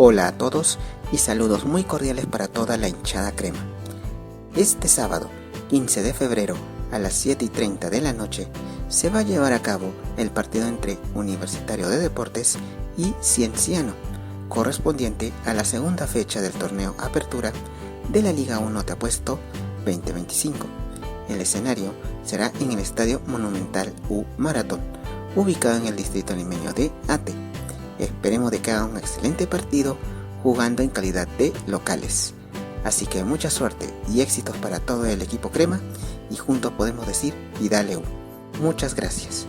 Hola a todos y saludos muy cordiales para toda la hinchada crema. Este sábado, 15 de febrero, a las 7:30 de la noche, se va a llevar a cabo el partido entre Universitario de Deportes y Cienciano, correspondiente a la segunda fecha del torneo Apertura de la Liga 1 Te Apuesto 2025. El escenario será en el Estadio Monumental U Maratón, ubicado en el distrito limeño de Ate. Esperemos de que hagan un excelente partido jugando en calidad de locales. Así que mucha suerte y éxitos para todo el equipo crema y juntos podemos decir y dale U. Muchas gracias.